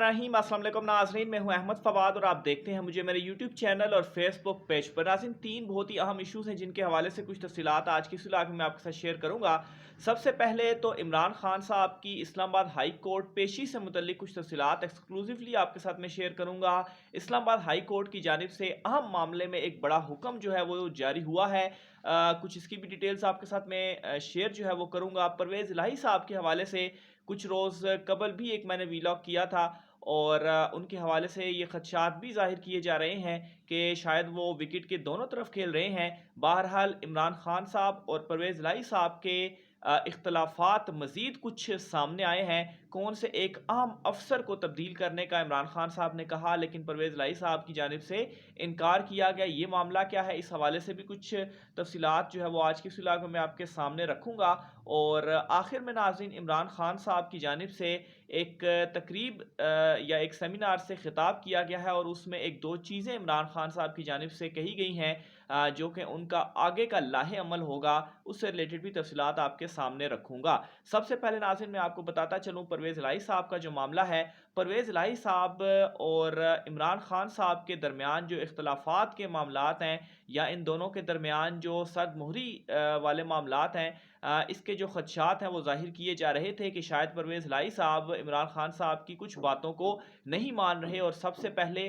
रहीम अस्सलाम वालेकुम नाज़रीन, मैं हूं अहमद फवाद और आप देखते हैं मुझे मेरे यूट्यूब चैनल और फेसबुक पेज पर। नाज़रीन, तीन बहुत ही अहम इश्यूज़ हैं जिनके हवाले से कुछ तफसीलात आज की इस व्लॉग में मैं आपके साथ शेयर करूंगा। सबसे पहले तो इमरान खान साहब की इस्लामाबाद हाई कोर्ट पेशी से मुतल्लिक कुछ तफसीलात एक्सक्लूसिवली आपके साथ मैं शेयर करूंगा। इस्लामाबाद हाई कोर्ट की जानिब से अहम मामले में एक बड़ा हुक्म जो है वो जारी हुआ है। कुछ इसकी भी डिटेल्स आपके साथ मैं शेयर जो है वो करूंगा। परवेज़ इलाही साहब के हवाले से कुछ रोज़ कबल भी एक मैंने वीलॉग किया था और उनके हवाले से ये खदशात भी ज़ाहिर किए जा रहे हैं कि शायद वो विकेट के दोनों तरफ खेल रहे हैं। बहरहाल इमरान खान साहब और परवेज़ इलाही साहब के इख्तलाफात मज़ीद कुछ सामने आए हैं। कौन से एक अहम अफसर को तब्दील करने का इमरान खान साहब ने कहा, लेकिन परवेज़ इलाही साहब की जानिब से इनकार किया गया। ये मामला क्या है, इस हवाले से भी कुछ तफसीलात जो है वो आज की इस व्लॉग में मैं आपके सामने रखूँगा। और आखिर में नाज़रीन, इमरान खान साहब की जानिब से एक तकरीब या एक सेमिनार से खिताब किया गया है और उसमें एक दो चीज़ें इमरान खान साहब की जानिब से कही गई हैं जो कि उनका आगे का लाहे अमल होगा, उससे रिलेटेड भी तफसीलात आपके सामने रखूँगा। सबसे पहले नाज़रीन मैं आपको बताता चलूँ परवेज़ इलाही साहब का जो मामला है, परवेज़ इलाही साहब और इमरान खान साहब के दरमियान जो इख्तलाफात के मामलात हैं या इन दोनों के दरमियान जो सदमुहरी वाले मामलात हैं, इसके जो खदशात हैं वो ज़ाहिर किए जा रहे थे कि शायद परवेज़ इलाही साहब इमरान खान साहब की कुछ बातों को नहीं मान रहे। और सबसे पहले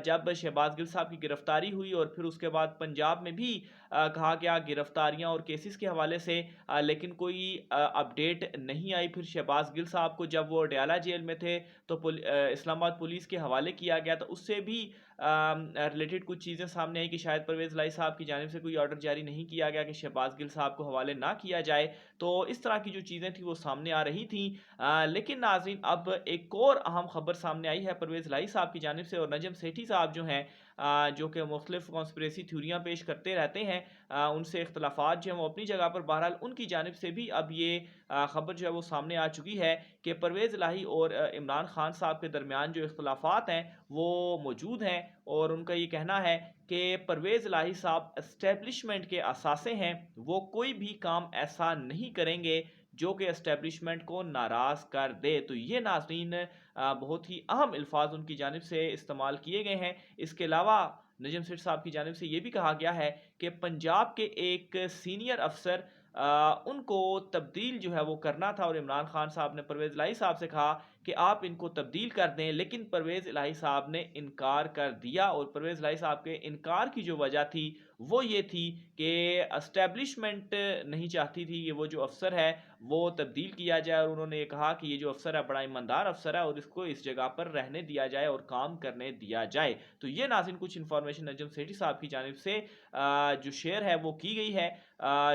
जब शहबाज गिल साहब की गिरफ्तारी हुई और फिर उसके बाद पंजाब में भी कहा गया गिरफ्तारियां और केसेस के हवाले से, लेकिन कोई अपडेट नहीं आई। फिर शहबाज गिल साहब को जब वो डयाला जेल में थे तो इस्लामाबाद पुलिस के हवाले किया गया, तो उससे भी रिलेटेड कुछ चीज़ें सामने आई कि शायद परवेज़ इलाही साहब की जानिब से कोई ऑर्डर जारी नहीं किया गया कि शहबाज गिल साहब को हवाले ना किया जाए। तो इस तरह की जो चीज़ें थी वो सामने आ रही थी। लेकिन नाज़रीन, अब एक और अहम खबर सामने आई है परवेज़ इलाही साहब की जानिब से। और नजम सेठी साहब जो हैं, जो कि मुख्तलिफ कॉन्स्पिरेसी थ्योरियाँ पेश करते रहते हैं, उनसे इख्तलाफात जो हैं वो अपनी जगह पर, बहरहाल उनकी जानिब से भी अब ये खबर जो है वो सामने आ चुकी है कि परवेज़ इलाही और इमरान खान साहब के दरमियान जो इख्तलाफात हैं वो मौजूद हैं। और उनका ये कहना है कि परवेज़ इलाही साहब एस्टेब्लिशमेंट के असासे हैं, वो कोई भी काम ऐसा नहीं करेंगे जो कि एस्टेब्लिशमेंट को नाराज़ कर दे। तो ये नाज़रीन बहुत ही अहम अल्फाज उनकी जानिब से इस्तेमाल किए गए हैं। इसके अलावा नजम सेठ साहब की जानिब से ये भी कहा गया है कि पंजाब के एक सीनियर अफसर, उनको तब्दील जो है वो करना था और इमरान खान साहब ने परवेज़ इलाही साहब से कहा कि आप इनको तब्दील कर दें, लेकिन परवेज़ इलाही साहब ने इनकार कर दिया। और परवेज़ इलाही साहब के इनकार की जो वजह थी वो ये थी कि एस्टेब्लिशमेंट नहीं चाहती थी कि वो जो अफसर है वो तब्दील किया जाए। और उन्होंने ये कहा कि ये जो अफसर है बड़ा ईमानदार अफसर है और इसको इस जगह पर रहने दिया जाए और काम करने दिया जाए। तो ये नाज़रीन कुछ इन्फॉर्मेशन नजम सेठी साहब की जानिब से जो शेयर है वो की गई है,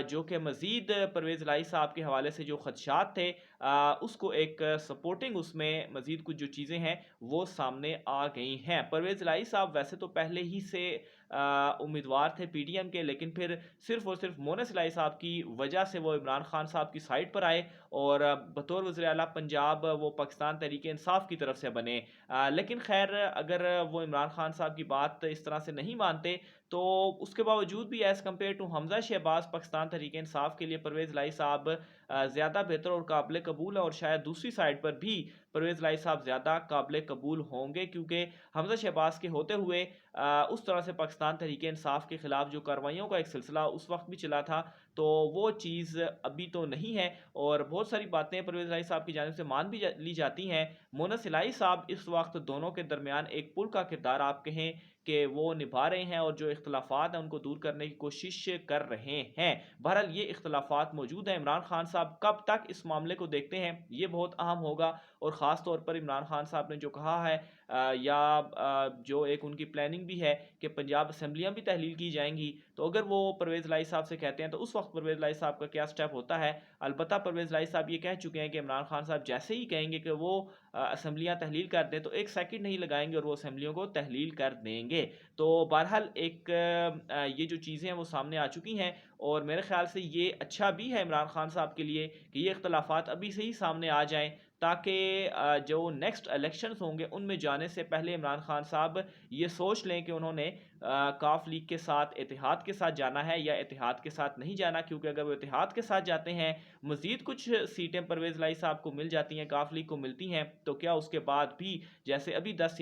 जो कि मज़ीद परवेज़ इलाही साहब के हवाले से जो खदशात थे उसको एक सपोर्टिंग उसमें मज़ीद कुछ जो चीज़ें हैं वो सामने आ गई हैं। परवेज़ इलाही साहब वैसे तो पहले ही से उम्मीदवार थे पीडीएम के, लेकिन फिर सिर्फ और सिर्फ मोनस इलाही साहब की वजह से वो इमरान खान साहब की साइड पर आए और बतौर वज़ीर आला पंजाब वो पाकिस्तान तहरीक इंसाफ की तरफ से बने। लेकिन खैर, अगर वो इमरान खान साहब की बात इस तरह से नहीं मानते तो उसके बावजूद भी as compare to Hamza Shahbaz Pakistan Tehreek Insaf के लिए परवेज़ इलाही साहब ज़्यादा बेहतर और काबिल कबूल है। और शायद दूसरी साइड पर भी परवेज़ इलाही साहब ज़्यादा काबिल कबूल होंगे, क्योंकि हमज़ा शहबाज के होते हुए उस तरह से पाकिस्तान तहरीक इंसाफ के खिलाफ जो कार्रवाइयों का एक सिलसिला उस वक्त भी चला था, तो वो चीज़ अभी तो नहीं है। और बहुत सारी बातें परवेज़ इलाही साहब की जानिब से मान भी ली जाती हैं। मोनस इलाही साहब इस वक्त दोनों के दरमियान एक पुल का किरदार आप कहें कि वो निभा रहे हैं और जो इख्तलाफात हैं उनको दूर करने की कोशिश कर रहे हैं। बहरहाल ये इख्तलाफात मौजूद हैं। इमरान खान साहब कब तक इस मामले को देखते हैं ये बहुत अहम होगा। और ख़ास तौर पर इमरान खान साहब ने जो कहा है, जो एक उनकी प्लानिंग भी है कि पंजाब असम्बलियाँ भी तहलील की जाएंगी, तो अगर वो परवेज़ इलाही साहब से कहते हैं तो उस वक्त परवेज़ इलाही साहब का क्या स्टेप होता है। अलबत्ता परवेज़ इलाही साहब ये कह चुके हैं कि इमरान खान साहब जैसे ही कहेंगे कि वो असम्बलियाँ तहलील कर दें तो एक सेकंड नहीं लगाएंगे और वो असम्बलियों को तहलील कर देंगे। तो बहरहाल एक ये जो चीज़ें हैं वो सामने आ चुकी हैं और मेरे ख्याल से ये अच्छा भी है इमरान खान साहब के लिए कि ये इख्तलाफात अभी से ही सामने आ जाएँ, ताकि जो नेक्स्ट इलेक्शंस होंगे उनमें जाने से पहले इमरान खान साहब ये सोच लें कि उन्होंने काफ लीग के साथ इत्तेहाद के साथ जाना है या इत्तेहाद के साथ नहीं जाना, क्योंकि अगर वो इत्तेहाद के साथ जाते हैं, मजीद कुछ सीटें परवेज़ लाई साहब को मिल जाती हैं, काफ लीग को मिलती हैं, तो क्या उसके बाद भी जैसे अभी 10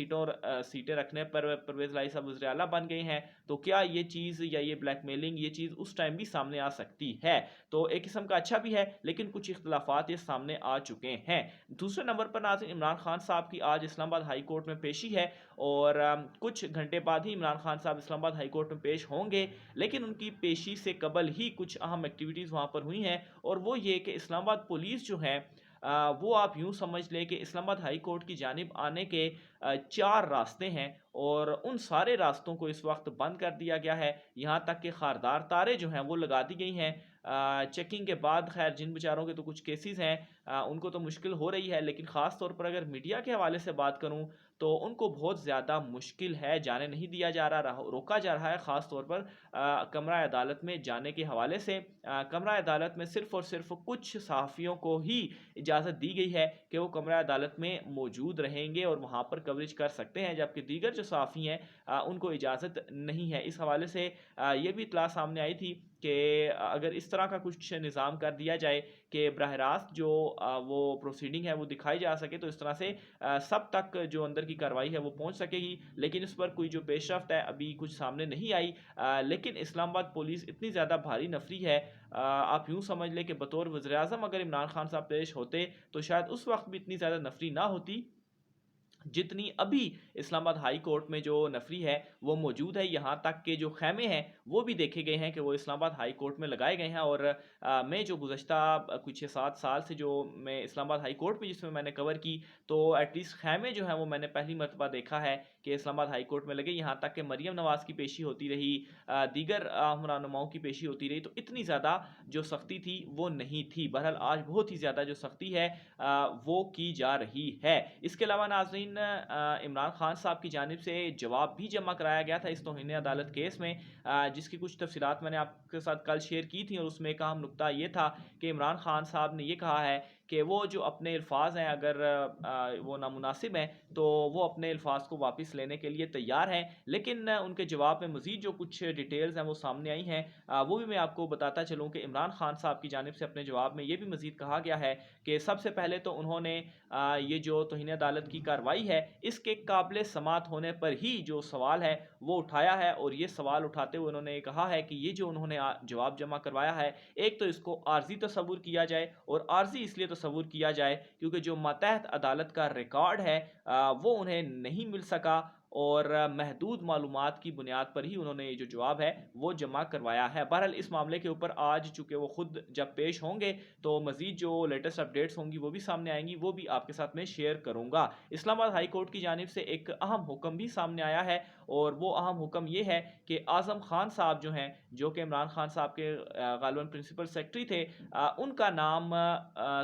सीटें रखने पर परवेज़ लाई साहब वज़ीर आला बन गए हैं, तो क्या ये चीज़ या ये ब्लैकमेलिंग ये चीज़ उस टाइम भी सामने आ सकती है? तो एक किस्म का अच्छा भी है, लेकिन कुछ इख्तिलाफ़ात ये सामने आ चुके हैं। दूसरे नंबर पर नाज़रीन, इमरान खान साहब की आज इस्लामाबाद हाई कोर्ट में पेशी है और कुछ घंटे बाद ही इमरान खान साहब इस्लामाबाद हाई कोर्ट में पेश होंगे, लेकिन उनकी पेशी से कबल ही कुछ अहम एक्टिविटीज़ वहाँ पर हुई हैं, और वो ये कि इस्लामाबाद पुलिस जो है वो आप यूँ समझ लें कि इस्लामाबाद हाई कोर्ट की जानिब आने के 4 रास्ते हैं और उन सारे रास्तों को इस वक्त बंद कर दिया गया है। यहाँ तक कि खारदार तारें जो हैं वो लगा दी गई हैं। चेकिंग के बाद खैर जिन बेचारों के तो कुछ केसेस हैं उनको तो मुश्किल हो रही है, लेकिन ख़ास तौर पर अगर मीडिया के हवाले से बात करूँ तो उनको बहुत ज़्यादा मुश्किल है, जाने नहीं दिया जा रहा, रोका जा रहा है, ख़ास तौर पर कमरा अदालत में जाने के हवाले से। कमरा अदालत में सिर्फ़ और सिर्फ कुछ सहाफ़ियों को ही इजाज़त दी गई है कि वो कमरा अदालत में मौजूद रहेंगे और वहाँ पर कवरेज कर सकते हैं, जबकि दीगर जो सहाफ़ी हैं उनको इजाज़त नहीं है। इस हवाले से ये भी इत्तला सामने आई थी कि अगर इस तरह का कुछ निज़ाम कर दिया जाए कि बराह रास्त जो वो प्रोसीडिंग है वो दिखाई जा सके, तो इस तरह से सब तक जो अंदर की कार्रवाई है वो पहुंच सकेगी, लेकिन इस पर कोई जो पेशरफ्त है अभी कुछ सामने नहीं आई। लेकिन इस्लामाबाद पुलिस इतनी ज़्यादा भारी नफरी है, आप यूँ समझ लें कि बतौर वज़ीर-ए-आज़म अगर इमरान खान साहब पेश होते तो शायद उस वक्त भी इतनी ज़्यादा नफरी ना होती जितनी अभी इस्लामाबाद हाई कोर्ट में जो नफरी है वो मौजूद है। यहाँ तक के जो खैमे हैं वो भी देखे गए हैं कि वो इस्लामाबाद हाई कोर्ट में लगाए गए हैं, और मैं जो गुज़श्ता कुछ 6-7 साल से जो मैं इस्लामाबाद हाई कोर्ट में जिसमें मैंने कवर की, तो एटलीस्ट खैमे जो हैं वो मैंने पहली मरतबा देखा है कि इस्लामाबाद हाई कोर्ट में लगे। यहाँ तक कि मरीम नवाज़ की पेशी होती रही, दीगर रहनुमाओं की पेशी होती रही, तो इतनी ज़्यादा जो सख्ती थी वो नहीं थी। बहरहाल आज बहुत ही ज़्यादा जो सख्ती है वो की जा रही है। इसके अलावा नाज़रीन, इमरान खान साहब की जानिब से जवाब भी जमा कराया गया था इस तौहीन अदालत केस में, जिसकी कुछ तफसीलात मैंने आपके साथ कल शेयर की थी, और उसमें एक अहम नुकता ये था कि इमरान खान साहब ने ये कहा है कि वो जो अपने अल्फाज हैं अगर वो नामुनासिब हैं तो वो अपने अल्फाज को वापस लेने के लिए तैयार हैं, लेकिन उनके जवाब में मज़ीद जो कुछ डिटेल्स हैं वो सामने आई हैं, वो भी मैं आपको बताता चलूँ कि इमरान खान साहब की जानिब से अपने जवाब में ये भी मज़ीद कहा गया है कि सबसे पहले तो उन्होंने ये जो तौहीन अदालत की कार्रवाई है इसके काबिल समात होने पर ही जो सवाल है वो उठाया है, और ये सवाल उठाते हुए उन्होंने कहा है कि ये जो उन्होंने जवाब जमा करवाया है, एक तो इसको आर्जी तस्वुर किया जाए, और आर्जी इसलिए तस्वुर किया जाए क्योंकि जो मातहत अदालत का रिकॉर्ड है वो उन्हें नहीं मिल सका, और महदूद मालूमात की बुनियाद पर ही उन्होंने ये जो जवाब है वो जमा करवाया है। बहरहाल इस मामले के ऊपर आज चूँकि वो खुद जब पेश होंगे तो मज़ीद जो लेटेस्ट अपडेट्स होंगी वो भी सामने आएंगी, वो भी आपके साथ में शेयर करूँगा। इस्लामाबाद हाई कोर्ट की जानिब से एक अहम हुक्म भी सामने आया है, और वो अहम हुक्म ये है कि आज़म खान साहब जो हैं, जो कि इमरान खान साहब के गालिबन प्रिंसिपल सेक्रेटरी थे, उनका नाम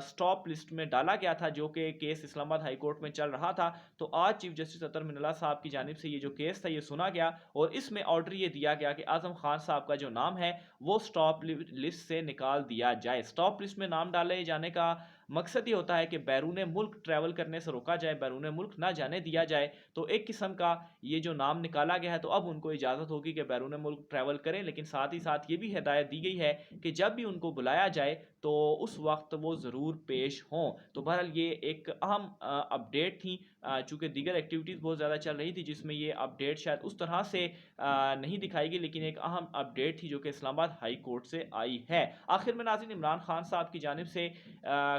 स्टॉप लिस्ट में डाला गया था, जो कि केस इस्लामाबाद हाई कोर्ट में चल रहा था। तो आज चीफ जस्टिस अतर मिनल्ला साहब की जानिब से ये जो केस था ये सुना गया, और इसमें ऑर्डर ये दिया गया कि आज़म खान साहब का जो नाम है वो स्टॉप लिस्ट से निकाल दिया जाए। स्टॉप लिस्ट में नाम डाले जाने का मकसद ये होता है कि बैरून मुल्क ट्रैवल करने से रोका जाए, बैरून मुल्क ना जाने दिया जाए। तो एक किस्म का ये जो नाम निकाला गया है तो अब उनको इजाज़त होगी कि बैरून मुल्क ट्रैवल करें, लेकिन साथ ही साथ ये भी हिदायत दी गई है कि जब भी उनको बुलाया जाए तो उस वक्त वो ज़रूर पेश हों। तो बहरहाल ये एक अहम अपडेट थी, चूँकि दीगर एक्टिविटीज़ बहुत ज़्यादा चल रही थी जिसमें ये अपडेट शायद उस तरह से नहीं दिखाई गई, लेकिन एक अहम अपडेट थी जो कि इस्लामाबाद हाई कोर्ट से आई है। आखिर में नाज़रीन, इमरान खान साहब की जानिब से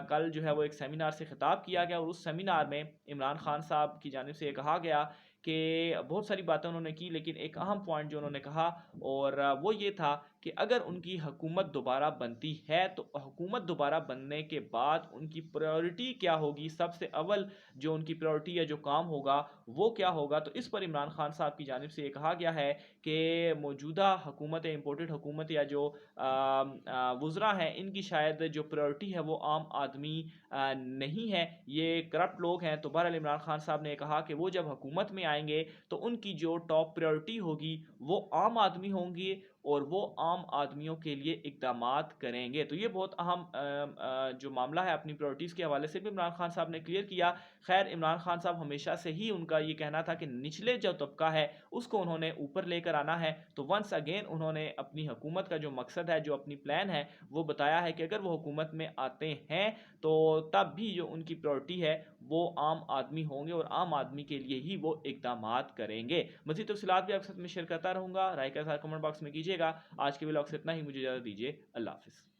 कल जो है वो एक सेमिनार से खिताब किया गया, और उस सेमिनार में इमरान खान साहब की जानिब से ये कहा गया कि बहुत सारी बातें उन्होंने की, लेकिन एक अहम पॉइंट जो उन्होंने कहा और वो ये था कि अगर उनकी हुकूमत दोबारा बनती है तो हुकूमत दोबारा बनने के बाद उनकी प्रायोरिटी क्या होगी, सबसे अव्वल जो उनकी प्रायोरिटी या जो काम होगा वो क्या होगा। तो इस पर इमरान खान साहब की जानिब से ये कहा गया है कि मौजूदा हुकूमत, इम्पोर्टेड हुकूमत या जो वुज़रा हैं, इनकी शायद जो प्रायोरिटी है वो आम आदमी नहीं है, ये करप्ट लोग हैं। तो बहरहाल इमरान खान साहब ने कहा कि वो जब हुकूमत में आएंगे तो उनकी जो टॉप प्रायोरिटी होगी वो आम आदमी होंगी, और वो आम आदमियों के लिए इक़दामात करेंगे। तो ये बहुत अहम जो मामला है अपनी प्रायोरिटीज़ के हवाले से भी इमरान खान साहब ने क्लियर किया। खैर इमरान खान साहब हमेशा से ही उनका ये कहना था कि निचले जो तबका है उसको उन्होंने ऊपर लेकर आना है। तो वंस अगेन उन्होंने अपनी हुकूमत का जो मकसद है, जो अपनी प्लान है, वो बताया है कि अगर वो हुकूमत में आते हैं तो तब भी जो उनकी प्रायोरिटी है वो आम आदमी होंगे और आम आदमी के लिए ही वो इक़दामात करेंगे। मज़ीद तफ़सीलात भी आपके साथ में शेयर करता रहूँगा। राय के साथ कमेंट बॉक्स में कीजिएगा। आज के व्लॉग से इतना ही, मुझे इजाज़त दीजिए। अल्लाह हाफ़िज़।